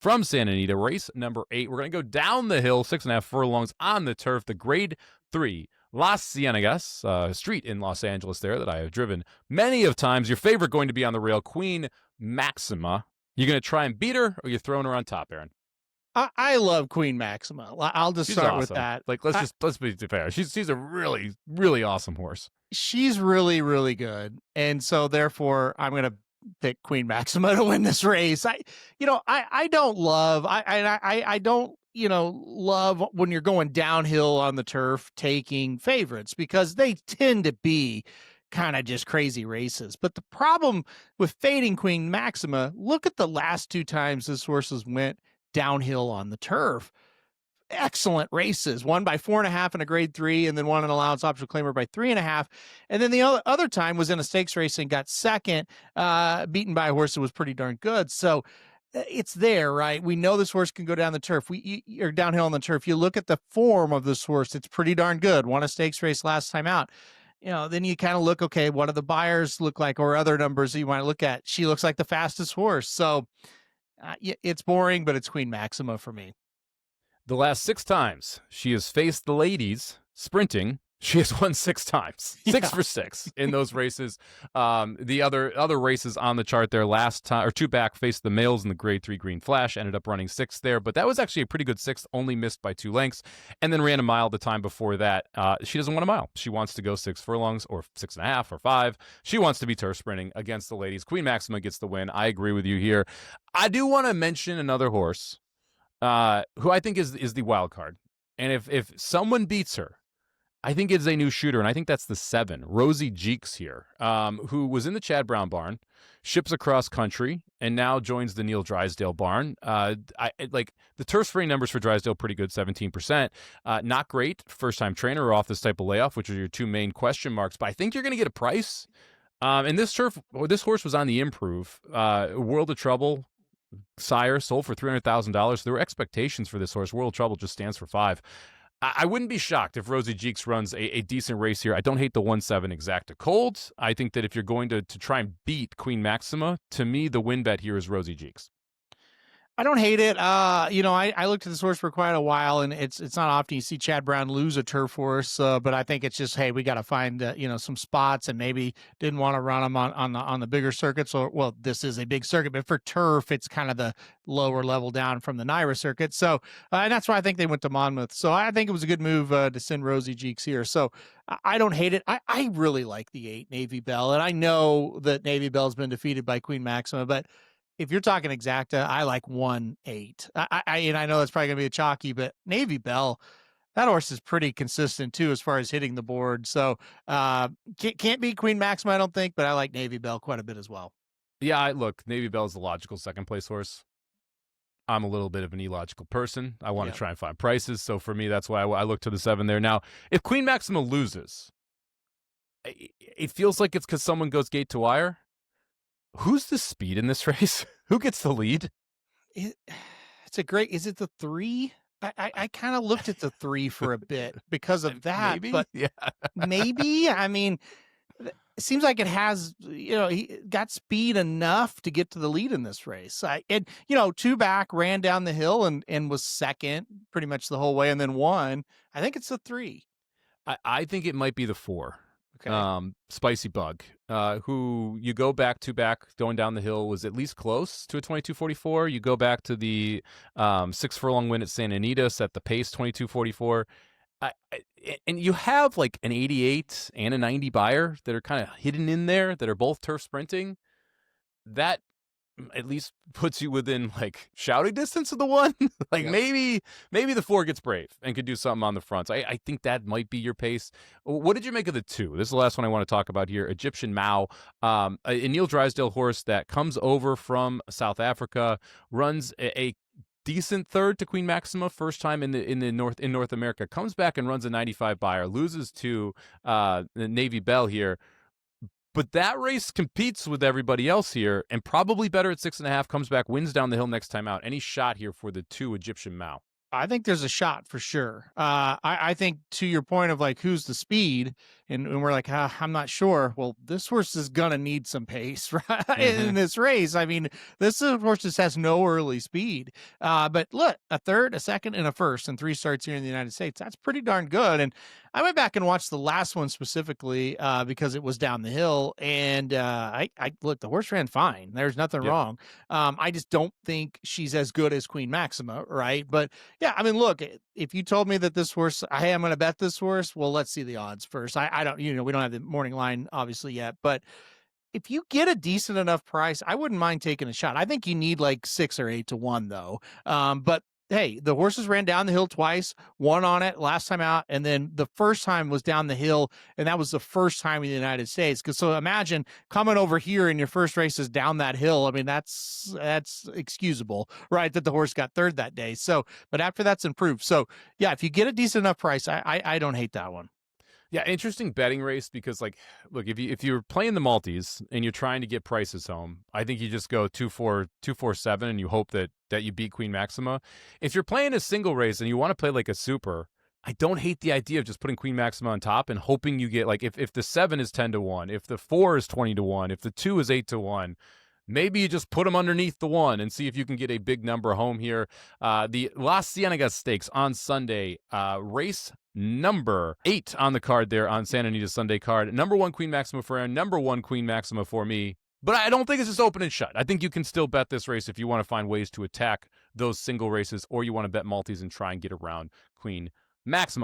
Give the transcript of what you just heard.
from Santa Anita, race number 8. We're going to go down the hill, 6.5 furlongs on the turf, the Grade 3 Las Cienegas street in Los Angeles there that I have driven many of times. Your favorite going to be on the rail, Queen Maxima. You going to try and beat her, or you throwing her on top, Aaron? I love Queen Maxima. I'll just start with that. Like, let's be fair. She's a really, really awesome horse. She's really, really good. And so therefore I'm going to pick Queen Maxima to win this race. I don't love when you're going downhill on the turf taking favorites, because they tend to be kind of just crazy races. But the problem with fading Queen Maxima, look at the last 2 times this horses went downhill on the turf. Excellent races, one by 4.5 in a Grade 3, and then one an allowance optional claimer by 3.5. And then the other time was in a stakes race and got second, beaten by a horse that was pretty darn good. So it's there, right? We know this horse can go down the turf. Or downhill on the turf. You look at the form of this horse; it's pretty darn good. Won a stakes race last time out. Then you kind of look, okay, what do the buyers look like, or other numbers that you want to look at? She looks like the fastest horse. So it's boring, but it's Queen Maxima for me. The last 6 times she has faced the ladies sprinting, she has won 6 times, 6 for 6 in those races. The other races on the chart there, last time or 2 back, faced the males in the Grade 3 Green Flash, ended up running 6th there, but that was actually a pretty good 6th, only missed by 2 lengths, and then ran a mile the time before that. She doesn't want a mile. She wants to go 6 furlongs or 6.5 or 5. She wants to be turf sprinting against the ladies. Queen Maxima gets the win. I agree with you here. I do want to mention another horse who I think is the wild card. And if someone beats her, I think it's a new shooter, and I think that's the 7, Rosy here, who was in the Chad Brown barn, ships across country, and now joins the Neil Drysdale barn. The turf spring numbers for Drysdale pretty good, 17%. Not great, first-time trainer or off this type of layoff, which are your 2 main question marks. But I think you're going to get a price. And this horse was on the improve. World of Trouble sire sold for $300,000. There were expectations for this horse. World of Trouble just stands for 5. I wouldn't be shocked if Rosy runs a decent race here. I don't hate the 1-7 Exacta cold. I think that if you're going to try and beat Queen Maxima, to me, the win bet here is Rosy. I don't hate it. I looked at this horse for quite a while, and it's not often you see Chad Brown lose a turf horse. But I think it's just, hey, we got to find some spots, and maybe didn't want to run them on the bigger circuits. Or, well, this is a big circuit, but for turf, it's kind of the lower level down from the Naira circuit. So, and that's why I think they went to Monmouth. So I think it was a good move to send Rosy here. So I don't hate it. I really like the 8 Navy Belle, and I know that Navy Belle's been defeated by Queen Maxima, but if you're talking Exacta, I like 1-8. I know that's probably going to be a chalky, but Navy Belle, that horse is pretty consistent too as far as hitting the board. So can't beat Queen Maxima, I don't think, but I like Navy Belle quite a bit as well. Yeah, look, Navy Belle is the logical second place horse. I'm a little bit of an illogical person. I want to try and find prices. So for me, that's why I look to the 7 there. Now, if Queen Maxima loses, it feels like it's because someone goes gate to wire. Who's the speed in this race? Who gets the lead? Is it the 3? I kind of looked at the 3 for a bit because of that. Maybe? But yeah. Maybe. I mean, it seems like it has, he got speed enough to get to the lead in this race. 2 back, ran down the hill and was second pretty much the whole way, and then won. I think it's the 3. I think it might be the 4. Okay. Spicy Bug, who you go back going down the hill, was at least close to a 22:44. You go back to the 6 furlong win at Santa Anita, set the pace 22:44. And you have like an 88 and a 90 buyer that are kind of hidden in there that are both turf sprinting. That at least puts you within like shouting distance of the 1. Maybe the 4 gets brave and could do something on the fronts. I think that might be your pace. What did you make of the 2? This is the last one I want to talk about here. Egyptian Mao, a Neil Drysdale horse that comes over from South Africa, runs a decent 3rd to Queen Maxima, first time in North America, comes back and runs a 95 buyer, loses to the Navy Belle here. But that race competes with everybody else here, and probably better at 6.5, comes back, wins down the hill next time out. Any shot here for the 2 Egyptian Mao? I think there's a shot for sure. I think to your point of like, who's the speed, and we're like, I'm not sure. Well, this horse is gonna need some pace, right? In this race. I mean, this horse just has no early speed. But look, a third, a second, and a first, and 3 starts here in the United States. That's pretty darn good. And I went back and watched the last one specifically because it was down the hill, and I look, the horse ran fine. There's nothing wrong. I just don't think she's as good as Queen Maxima, right? But yeah, I mean, look, if you told me that this horse, hey, I'm going to bet this horse, well, let's see the odds first. I don't, we don't have the morning line obviously yet, but if you get a decent enough price, I wouldn't mind taking a shot. I think you need like 6 or 8 to 1 though. But hey, the horses ran down the hill twice, won on it last time out, and then the first time was down the hill, and that was the first time in the United States. Because so imagine coming over here in your first races down that hill. I mean, that's excusable, right? That the horse got third that day. So, but after that's improved. So yeah, if you get a decent enough price, I don't hate that one. Yeah, interesting betting race because, like, look, if you're playing the multis and you're trying to get prices home, I think you just go 2-4, 2-4-7, and you hope that you beat Queen Maxima. If you're playing a single race and you want to play like a super, I don't hate the idea of just putting Queen Maxima on top and hoping you get, like, if the 7 is 10-1, if the 4 is 20-1, if the 2 is 8-1. Maybe you just put them underneath the 1 and see if you can get a big number home here. The Las Cienegas Stakes on Sunday, race number 8 on the card there on Santa Anita Sunday card. Number 1 Queen Maxima for Aaron, number 1 Queen Maxima for me. But I don't think it's just open and shut. I think you can still bet this race if you want to find ways to attack those single races, or you want to bet multis and try and get around Queen Maxima.